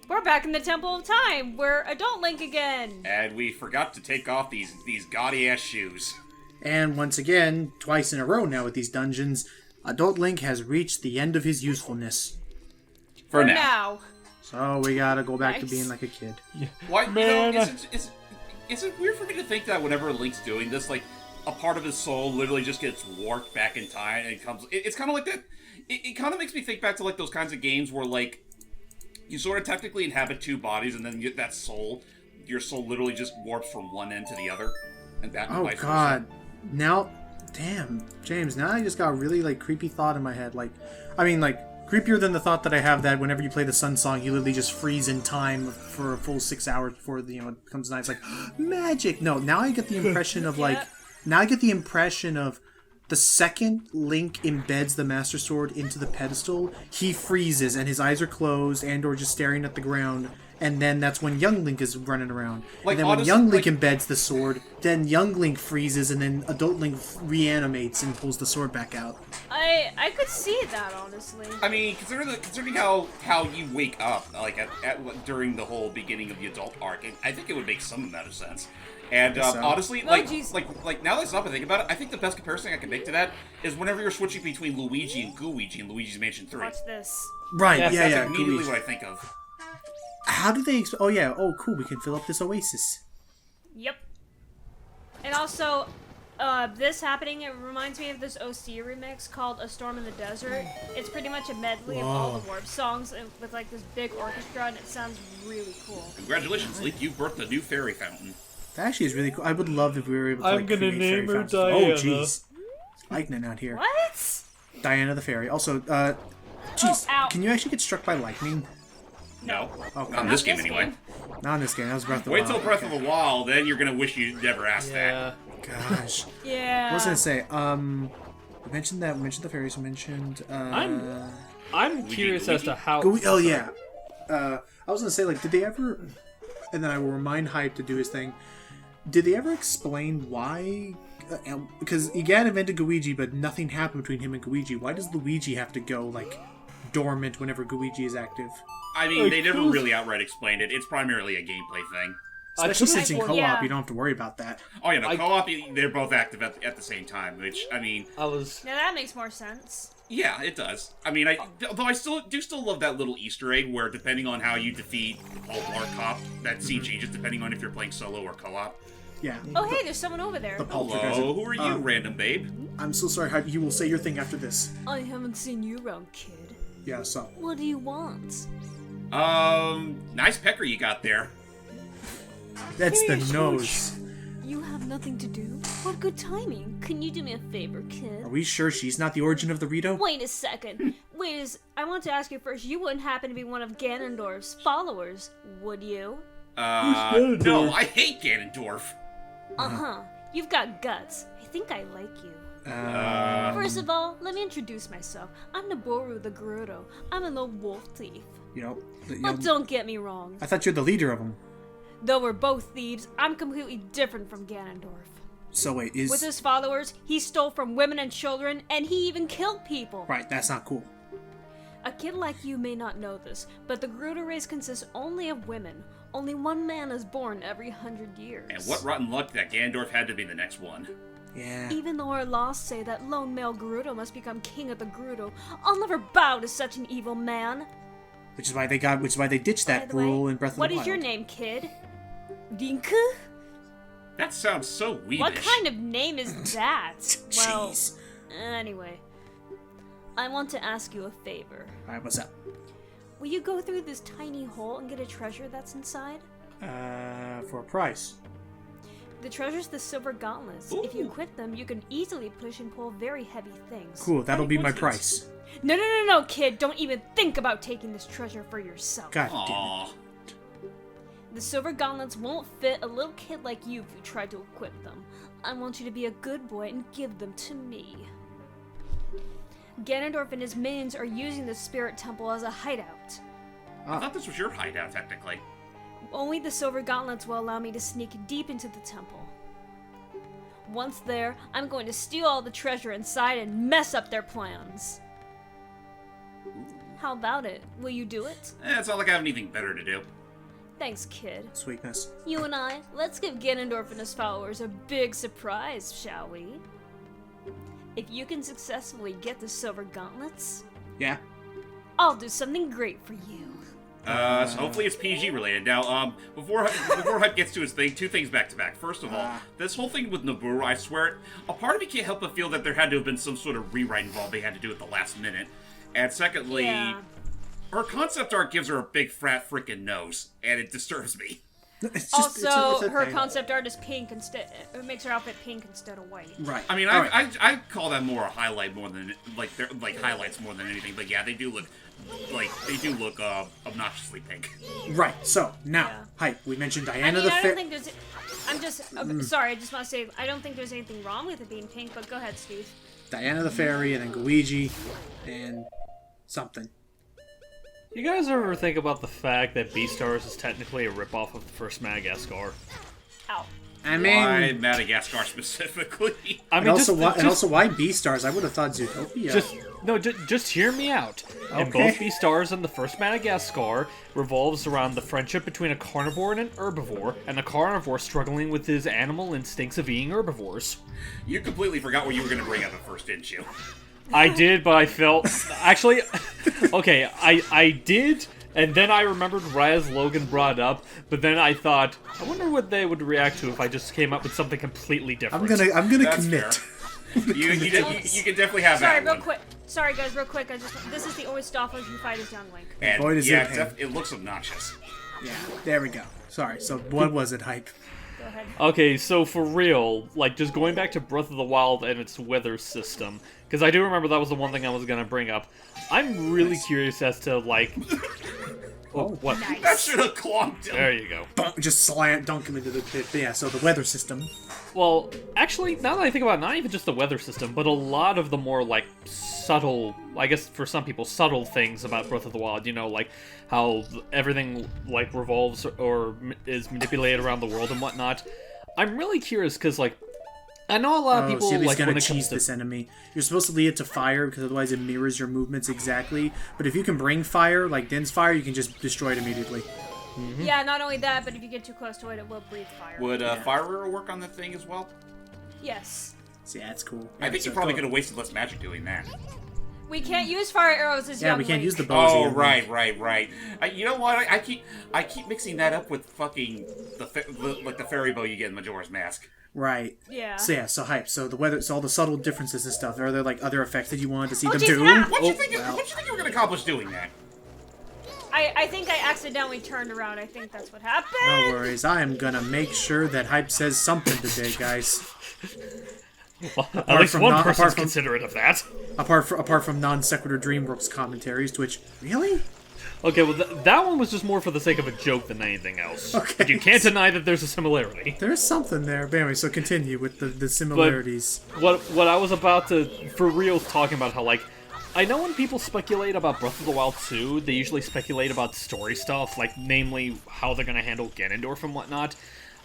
We're back in the Temple of Time. We're Adult Link again. And we forgot to take off these gaudy-ass shoes. And once again, twice in a row now with these dungeons, Adult Link has reached the end of his usefulness. For now. So we gotta go back to being like a kid. Yeah. Why, Man. Is it weird for me to think that whenever Link's doing this, like, a part of his soul literally just gets warped back in time and it comes... It's kind of like that... It kind of makes me think back to, like, those kinds of games where, like, you sort of technically inhabit two bodies and then that soul, your soul literally just warps from one end to the other. And that Oh, vice God. versa. Now... Damn, James, now I just got a really, like, creepy thought in my head. Like, I mean, like, creepier than the thought that I have that whenever you play the Sun Song, you literally just freeze in time for a full 6 hours before, you know, it becomes night. It's like, magic! No, now I get the impression of, like... Now I get the impression of the second Link embeds the Master Sword into the pedestal, he freezes and his eyes are closed and or just staring at the ground, and then that's when Young Link is running around. Like, and then honestly, when Young Link embeds the sword, then Young Link freezes and then Adult Link reanimates and pulls the sword back out. I could see that, honestly. I mean, considering how you wake up, like, during the whole beginning of the adult arc, I think it would make some amount of sense. And honestly, like now that I stop and think about it, I think the best comparison I can make to that is whenever you're switching between Luigi and Gooigi in Luigi's Mansion 3. Watch this. Right, Yes, yeah, That's yeah. immediately Gooigi. what I think of. How do they... Oh, yeah. Oh, cool. We can fill up this oasis. Yep. And also, this happening, it reminds me of this OC remix called A Storm in the Desert. It's pretty much a medley of all the Warp songs with like this big orchestra, and it sounds really cool. Congratulations, Link, you birthed a new fairy fountain. That actually is really cool. I would love if we were able to, I'm like, gonna create name fairy her fountains. Diana. Oh, jeez. Lightning out here. What? Diana the fairy. Also, jeez, Oh, ow. can you actually get struck by lightning? No. Okay. Not in this game, anyway. Not in this game. That was Breath of the Wait Wild. till Breath Okay. of the Wild, then you're gonna wish you never asked Yeah. Gosh. Yeah. What was I gonna say? We mentioned that. We mentioned the fairies. We mentioned. I'm curious as to how. Oh yeah. I was gonna say, like, did they ever? And then I will remind Hype to do his thing. Did they ever explain why? Because Egan invented Gooigi, but nothing happened between him and Gooigi. Why does Luigi have to go, like, dormant whenever Gooigi is active? I mean, they never really outright explained it. It's primarily a gameplay thing. Especially since in could've- co-op, yeah. you don't have to worry about that. Oh yeah, no, co-op, they're both active at the same time, which, I mean... Now that makes more sense. Yeah, it does. I mean, although I still love that little Easter egg where, depending on how you defeat Alt Cop, that scene changes depending on if you're playing solo or co-op. Yeah. Oh, hey, there's someone over there. The poltergeist. Hello, who are you, random babe? I'm so sorry, Hype. You will say your thing after this. I haven't seen you around, kid. Yeah, so. What do you want? Nice pecker you got there. That's the Give me a nose. You have nothing to do? What good timing. Can you do me a favor, kid? Are we sure she's not the origin of the Rito? Wait a second. I want to ask you first, you wouldn't happen to be one of Ganondorf's followers, would you? No, I hate Ganondorf. Uh-huh. You've got guts. I think I like you. First of all, let me introduce myself. I'm Naboru the Gerudo. I'm a little wolf thief. But don't get me wrong. I thought you're the leader of them. Though we're both thieves, I'm completely different from Ganondorf. So wait, With his followers, he stole from women and children, and he even killed people. Right, that's not cool. A kid like you may not know this, but the Gerudo race consists only of women. Only one man is born every 100 years. And what rotten luck that Ganondorf had to be the next one. Yeah. Even though our laws say that lone male Gerudo must become king of the Gerudo, I'll never bow to such an evil man. Which is why they ditched that rule in Breath of the Wild. What is your name, kid? Dinka? That sounds so weedish. What kind of name is that? Well, Jeez. anyway. I want to ask you a favor. Alright, what's up? Will you go through this tiny hole and get a treasure that's inside? For a price. The treasure's the silver gauntlets. Ooh. If you equip them, you can easily push and pull very heavy things. Cool, that'll be my coincidence. price. No, kid. Don't even think about taking this treasure for yourself. God damn it. Aww. The silver gauntlets won't fit a little kid like you if you try to equip them. I want you to be a good boy and give them to me. Ganondorf and his minions are using the spirit temple as a hideout. I thought this was your hideout, technically. Only the silver gauntlets will allow me to sneak deep into the temple. Once there, I'm going to steal all the treasure inside and mess up their plans. How about it? Will you do it? It's not like I have anything better to do. Thanks, kid. Sweetness. You and I, let's give Ganondorf and his followers a big surprise, shall we? If you can successfully get the silver gauntlets, Yeah. I'll do something great for you. So hopefully it's PG related. Now, before Hype gets to his thing, two things back to back. First of all, this whole thing with Noburu, I swear, a part of me can't help but feel that there had to have been some sort of rewrite involved they had to do at the last minute. And secondly, her concept art gives her a big fat freaking nose, and it disturbs me. Also, her concept art is pink instead. It makes her outfit pink instead of white. Right. I mean, I call that more a highlight more than they're highlights more than anything. But yeah, they do look obnoxiously pink. Right. So now, Yeah. Hype. We mentioned I Diana mean, the I don't Fair. think there's. I'm just sorry. I just want to say I don't think there's anything wrong with it being pink. But go ahead, Steve. Diana the Fairy, and then Luigi, and something. You guys ever think about the fact that Beastars is technically a ripoff of the first Madagascar? Ow. I mean, Why Madagascar specifically? I and mean, also why Beastars? I would have thought Zootopia. Just hear me out. And Okay. both Beastars and the first Madagascar revolves around the friendship between a carnivore and an herbivore, and the carnivore struggling with his animal instincts of eating herbivores. You completely forgot what you were going to bring up at first, didn't you? I did, but I felt... Actually, okay, I did, and then I remembered Raz Logan brought it up, but then I thought, I wonder what they would react to if I just came up with something completely different. I'm gonna That's commit. fair. You can definitely have Sorry, that real one. quick. Sorry, guys, real quick. this is the only Stoffel who fight as Young Link. And Boy, does yeah, it pain. it looks obnoxious. Yeah. There we go. Sorry. So what was it, Hype? Go ahead. Okay, so for real, like, just going back to Breath of the Wild and its weather system, because I do remember that was the one thing I was gonna bring up. I'm really curious as to, like... what? Nice. That should have clonked him. There you go. Just dunk him into the pit. But yeah. So the weather system. Well, actually, now that I think about it, not even just the weather system, but a lot of the more, like, subtle, I guess for some people, subtle things about Breath of the Wild, you know, like how everything, like, revolves or is manipulated around the world and whatnot. I'm really curious, because, like, I know a lot of people, Cele's like, gonna when it comes cheese to... this enemy. You're supposed to lead it to fire because otherwise it mirrors your movements exactly. But if you can bring fire, like Din's fire, you can just destroy it immediately. Yeah, not only that, but if you get too close to it, it will breathe fire. Would Fire Arrow work on the thing as well? Yes. So yeah, that's cool. I think you probably could have wasted less magic doing that. We can't use fire arrows as Yeah, Young we can't Link. use the bows. Oh, either. right. You know what? I keep mixing that up with fucking the fairy bow you get in Majora's Mask. Right. Yeah. So Hype. So the weather. So all the subtle differences and stuff. Are there like other effects that you wanted to see them geez, do? yeah. What do you think you were going to accomplish doing that? I think I accidentally turned around. I think that's what happened. No worries. I am gonna make sure that Hype says something today, guys. Well, at least from one not- person's apart from- considerate of that. Apart from non sequitur DreamWorks commentaries, to which really. Okay, well, that one was just more for the sake of a joke than anything else. Okay. But you can't deny that there's a similarity. There's something there. But anyway, so continue with the similarities. What I was about to, for real, talking about how, like, I know when people speculate about Breath of the Wild 2, they usually speculate about story stuff, like, namely, how they're gonna handle Ganondorf and whatnot.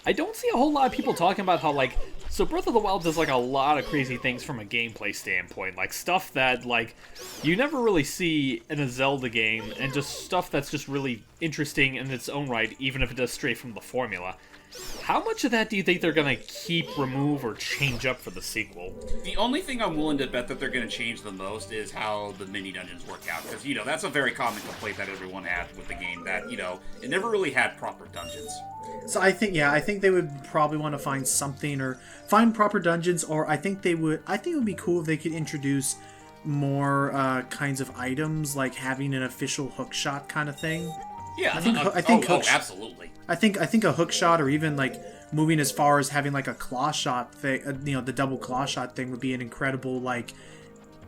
I don't see a whole lot of people talking about how, like, so Breath of the Wild does, like, a lot of crazy things from a gameplay standpoint, like, stuff that, like, you never really see in a Zelda game, and just stuff that's just really interesting in its own right, even if it does stray from the formula. How much of that do you think they're gonna keep, remove, or change up for the sequel? The only thing I'm willing to bet that they're going to change the most is how the mini dungeons work out. Because, you know, that's a very common complaint that everyone had with the game, that, you know, it never really had proper dungeons. So I think they would probably want to find something or find proper dungeons, or I think it would be cool if they could introduce more kinds of items, like having an official hookshot kind of thing. Yeah, I think absolutely. I think a hook shot, or even like moving as far as having like a claw shot thing, you know, the double claw shot thing would be an incredible like.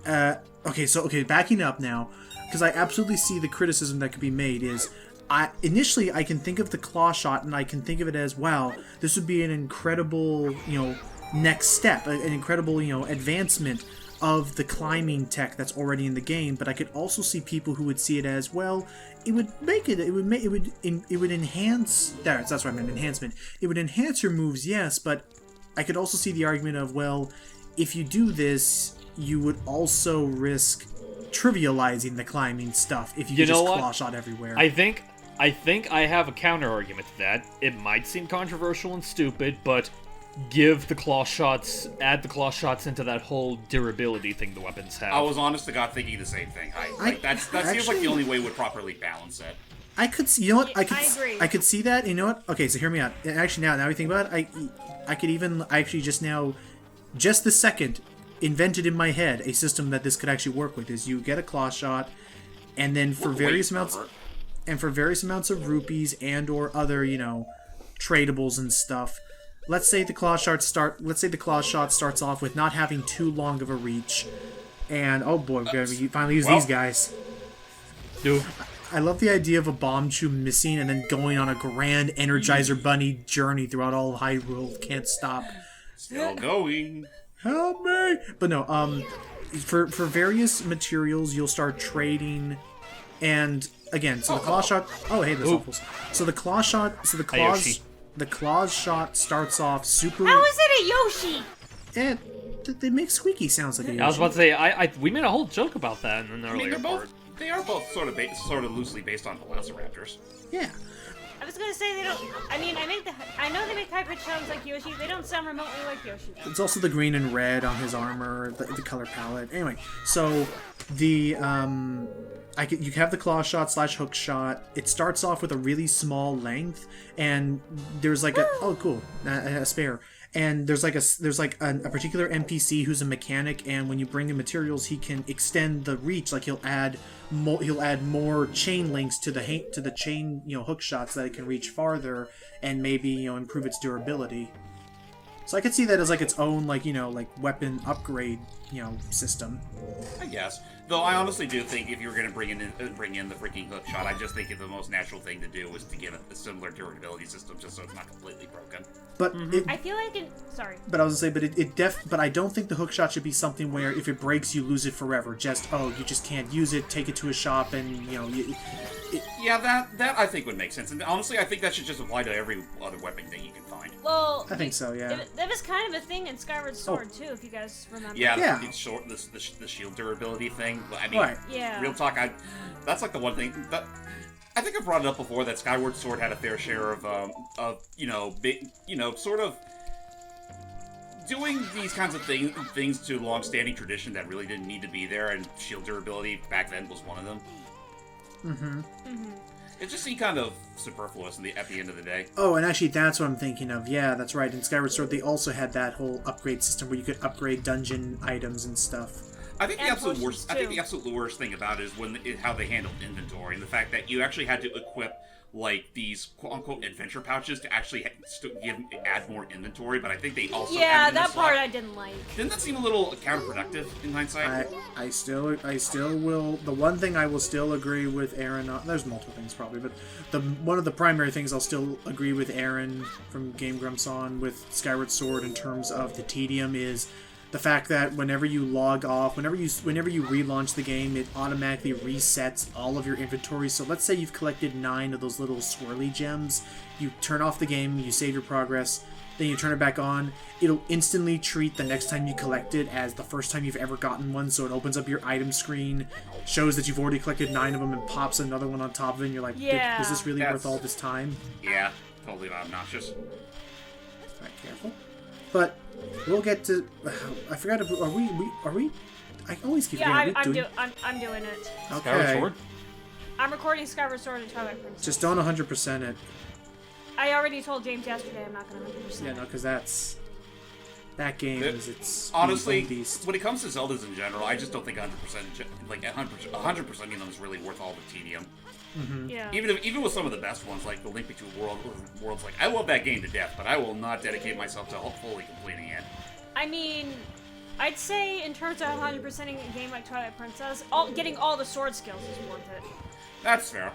Okay, backing up now, because I absolutely see the criticism that could be made is. Initially, I can think of the claw shot, and I can think of it as, wow, this would be an incredible, you know, next step, an incredible, you know, advancement of the climbing tech that's already in the game. But I could also see people who would see it as, well, it would enhance. That's what I meant, enhancement. It would enhance your moves, yes, but I could also see the argument of, well, if you do this, you would also risk trivializing the climbing stuff if you You could know just what? claw shot everywhere. I think I have a counter argument to that. It might seem controversial and stupid, but add the claw shots into that whole durability thing the weapons have. I was honest to God thinking the same thing. That seems like actually- the only way would properly balance it. I could see, you know what? Yeah, I agree. I could see that. You know what? Okay, so hear me out. Actually, now we think about it, I could even actually just the second, invented in my head a system that this could actually work with. Is you get a claw shot, and then for various amounts of rupees and or other tradables and stuff. Let's say the claw shot starts off with not having too long of a reach, and oh boy, we finally use these guys. Dude. I love the idea of a bomb chew missing and then going on a grand Energizer Bunny journey throughout all of Hyrule. Can't stop. Still going. Help me! But no, for various materials, you'll start trading, and again, so the claw shot. Oh, hey, there's waffles. So the claw shot. So the claws. Yoshi. The claws shot starts off super. How is it a Yoshi? They make squeaky sounds like a Yoshi. I was about to say, we made a whole joke about that in an I earlier mean, part. they are both sort of loosely based on Velociraptors. Yeah. I was gonna say they don't. I mean, I know they make high-pitched sounds like Yoshi. They don't sound remotely like Yoshi. It's also the green and red on his armor, the color palette. Anyway, so the you have the claw shot / hook shot. It starts off with a really small length, and there's like a spare. And there's like a particular NPC who's a mechanic, and when you bring in materials, he can extend the reach. Like he'll add more chain links to the chain hook shots that it can reach farther, and maybe improve its durability. So I could see that as like its own like weapon upgrade system. I guess. Though I honestly do think if you were going to bring in the freaking hook shot, I just think the most natural thing to do was to give it a similar durability system, just so it's not completely broken. But I feel like sorry. But I was gonna say, but I don't think the hook shot should be something where if it breaks, you lose it forever. You just can't use it. Take it to a shop, and Yeah, that I think would make sense. And honestly, I think that should just apply to every other weapon that you can find. Well, I think so. Yeah. that was kind of a thing in Skyward Sword too, if you guys remember. Yeah, Yeah. the shield durability thing. I mean, Right. Yeah. real talk, that's like the one thing that I think I brought it up before, that Skyward Sword had a fair share of sort of doing these kinds of things to long-standing tradition that really didn't need to be there, and shield durability back then was one of them. It just seemed kind of superfluous at the end of the day. Oh, and actually, that's what I'm thinking of. Yeah, that's right. In Skyward Sword, they also had that whole upgrade system where you could upgrade dungeon items and stuff. I think the And absolute potions, worst. I think the absolute worst thing about it is how they handled inventory, and the fact that you actually had to equip like these quote-unquote adventure pouches to actually add more inventory. But I think they also Yeah, added in that the part slot. I didn't like. Didn't that seem a little counterproductive in hindsight? I still will. The one thing I will still agree with Aaron on. There's multiple things probably, but one of the primary things I'll still agree with Aaron from Game Grumps on with Skyward Sword in terms of the tedium is the fact that whenever you log off, whenever you relaunch the game, it automatically resets all of your inventory. So let's say you've collected 9 of those little swirly gems. You turn off the game, you save your progress, then you turn it back on. It'll instantly treat the next time you collect it as the first time you've ever gotten one. So it opens up your item screen, shows that you've already collected 9 of them, and pops another one on top of it. And you're like, Yeah. is this really worth all this time? Yeah, totally obnoxious. Alright, careful. But we'll get to. I forgot. Are we? I always keep Yeah, forgetting. I'm doing it. Skyward Okay. Sword? I'm recording Skyward Sword and Twilight Princess. Just don't 100% it. I already told James yesterday I'm not gonna 100%. Yeah, no, because that game is its Honestly, own beast. when it comes to Zeldas in general, I just don't think 100% of them is really worth all the tedium. Yeah. Even with some of the best ones, like the Link Between Worlds, like I love that game to death, but I will not dedicate myself to fully completing it. I mean, I'd say in terms of 100%ing a game like Twilight Princess, getting all the sword skills is worth it. That's fair.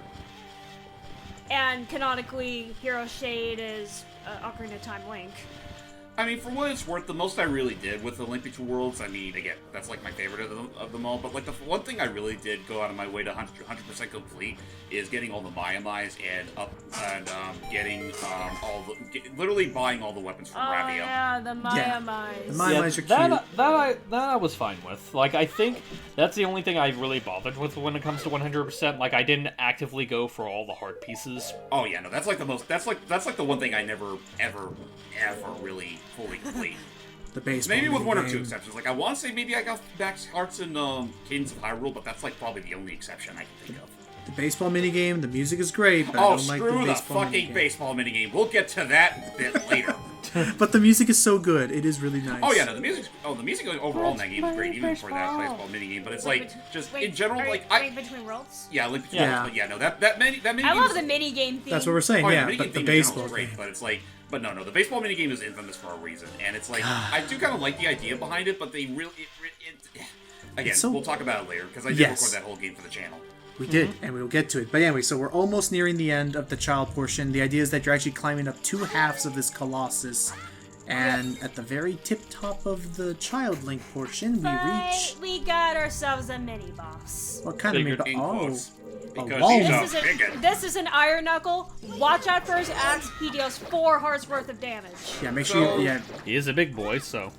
And canonically, Hero Shade is Ocarina of Time Link. I mean, for what it's worth, the most I really did with the Link Between Worlds, I mean, again, that's like my favorite of them all, but like the one thing I really did go out of my way to 100% complete is getting all the Maiamais and getting literally buying all the weapons from Oh Ravio. yeah, the Maiamais. The Maiamais are cute. That I was fine with. Like, I think that's the only thing I really bothered with when it comes to 100%. Like, I didn't actively go for all the heart pieces. Oh yeah, no, that's like the one thing I never ever really fully complete. The baseball Maybe with one or two game. exceptions. Like I want to say maybe I got Max Hearts and Cadence of Hyrule, but that's like probably the only exception I can think of. The baseball minigame, the music is great, but I Oh, don't like screw the the baseball fucking minigame. baseball minigame. We'll get to that a bit later. But the music is so good. It is really nice. Oh yeah, no, the music overall in that game is great, even for that baseball minigame. But it's like just in general, like Link Between Worlds. yeah, Link Between Yeah. Worlds, but yeah, no, that minigame. I love the mini game theme. That's what we're saying, Oh, yeah. the minigame But the theme in general baseball is great, game. but it's like, but no, the baseball minigame is infamous for a reason, and it's like I do kind of like the idea behind it, but they really again, so- we'll talk about it later because I did Yes. record that whole game for the channel. We did, and we'll get to it. But anyway, so we're almost nearing the end of the child portion. The idea is that you're actually climbing up 2 halves of this Colossus. And at the very tip top of the child link portion, we reach... We got ourselves a mini boss. What kind of Bigger mini... In Oh, quotes, a because wall he's mount. This is, bigot. this is an Iron Knuckle. Watch out for his axe. He deals 4 hearts worth of damage. Yeah, make sure you... Yeah, He is a big boy, so...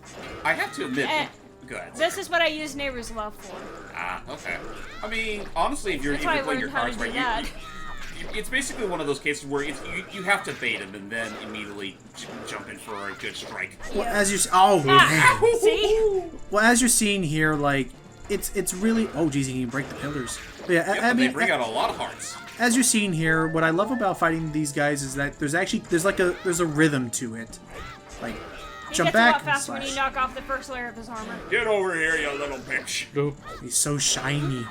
I have to admit. Eh, Go ahead. This is what I use Neighbor's Love for. Ah, okay. I mean, honestly, if you're That's why I playing your learned how to cards do right, that. it's basically one of those cases where you have to bait him and then immediately jump in for a good strike. well, as you... Oh, Ah, man. see? Well, as you're seeing here, like, it's really... Oh, geez, you can break the pillars. But yeah, Yep, I but they mean... bring out a lot of hearts. As you're seeing here, what I love about fighting these guys is that there's a rhythm to it. Like, He jump gets back a lot and faster when you slash. knock off the first layer of his armor. Get over here, you little bitch. Go. He's so shiny.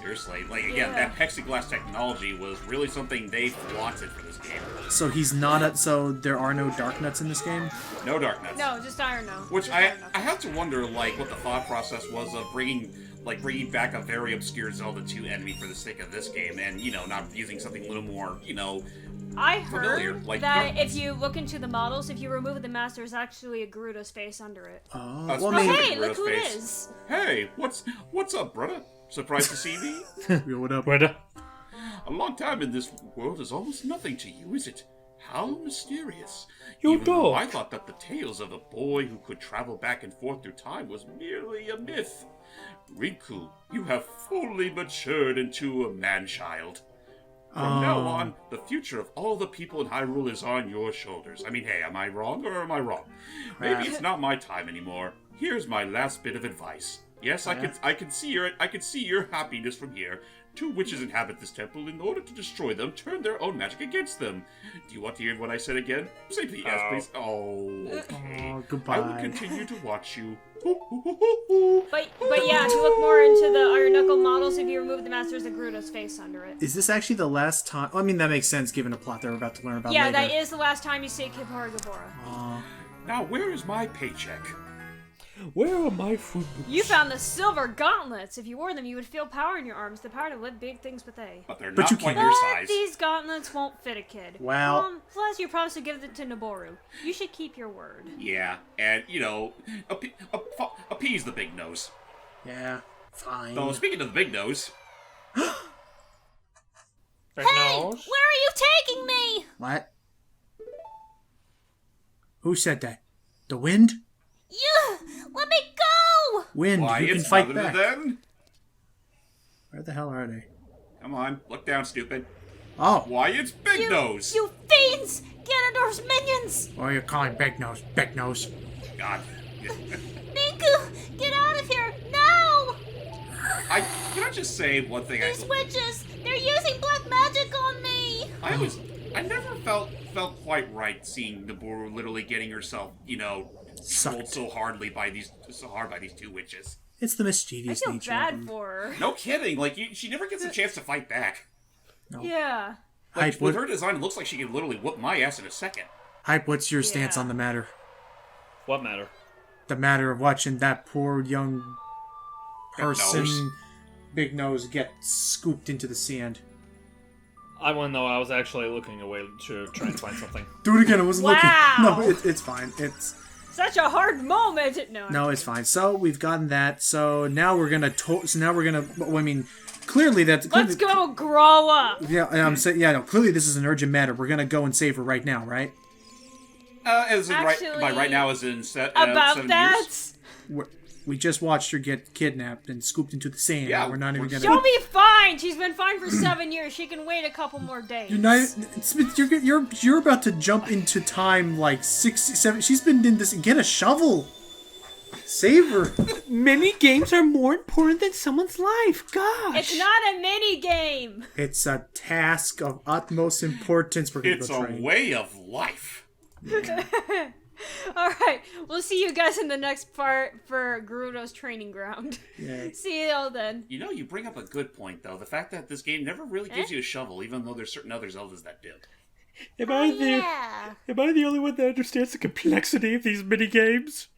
Seriously, like again, Yeah. that plexiglass technology was really something they flaunted for this game. So he's not a... So there are no dark nuts in this game? No dark nuts. No, just Iron Knuckle. Which Just I Iron Knuckle. have to wonder, like, what the thought process was of bringing back a very obscure Zelda 2 enemy for the sake of this game, and not using something a little more, I familiar, heard like that dark if you look into the models, if you remove the mask, there's actually a Gerudo space under it. Oh, That's well, fine. maybe... Hey, look who it Gerudo is! Hey, what's up, brother? Surprised to see me? Yo, what up? Where A long time in this world is almost nothing to you, is it? How mysterious. You Even though dog. I thought that the tales of a boy who could travel back and forth through time was merely a myth. Rinku, you have fully matured into a man-child. From now on, the future of all the people in Hyrule is on your shoulders. I mean, hey, am I wrong or am I wrong? Maybe it's not my time anymore. Here's my last bit of advice. Yes, I can see your happiness from here. 2 witches inhabit this temple. In order to destroy them, turn their own magic against them. Do you want to hear what I said again? Simply yes, please. Oh, okay. Oh, goodbye. I will continue to watch you. But yeah, if you look more into the Iron Knuckle models, if you remove the mask, there's a Gerudo's face under it. Is this actually the last time... I mean, that makes sense given the plot that we're about to learn about Yeah, later. that is the last time you see Kippur Gabora. Now, where is my paycheck? Where are my food? You found the silver gauntlets. If you wore them, you would feel power in your arms, the power to lift big things with A. But they're But not you quite can't. your But size. these gauntlets won't fit a kid. Well- Plus you promised to give them to Noboru. You should keep your word. Yeah, and appease the big nose. Yeah, fine. Though speaking of the big nose, Hey, where are you taking me? What? Who said that? The wind? You let me go! Wind, why you can it's fight none back. other than. Where the hell are they? Come on, look down, stupid. Oh, Why it's Big Nose. You fiends! Ganondorf's minions! what are you calling Big Nose? Big Nose. God. Ninku, get out of here! No! Can I just say one thing? These witches! They're using black magic on me! I never felt quite right seeing Noboru literally getting herself, sold so hard by these 2 witches. It's the I mischievous feel nature of bad them. for her. No kidding. Like she never gets a chance to fight back. Yeah. Like Hype, with what, her design, it looks like she can literally whoop my ass in a second. Hype, what's your stance Yeah. on the matter? What matter? The matter of watching that poor young person, Nose. Big Nose, get scooped into the sand. I wouldn't know. I was actually looking away to try and find something. Do it again. I wasn't Wow. looking. No, it's fine. It's Such a hard moment. No, it's fine. So we've gotten that. So now we're gonna. Well, I mean, clearly that's. Let's go grow up. Yeah, I'm saying. Yeah, no. Clearly, this is an urgent matter. We're gonna go and save her right now, right? As in Actually, by right now, as in About 7 that. years. We just watched her get kidnapped and scooped into the sand. Yeah, and we're not even gonna. She'll be fine. She's been fine for 7 years. She can wait a couple more days. You're not. You're about to jump into time like 6, 7. She's been in this. Get a shovel. Save her. Mini games are more important than someone's life. Gosh. It's not a mini game. It's a task of utmost importance. We're gonna It's go a train. way of life. All right, we'll see you guys in the next part for Gerudo's training ground. Yeah. See you all then. You know, you bring up a good point, though. The fact that this game never really gives you a shovel, even though there's certain other Zeldas that do. Am I the only one that understands the complexity of these mini games?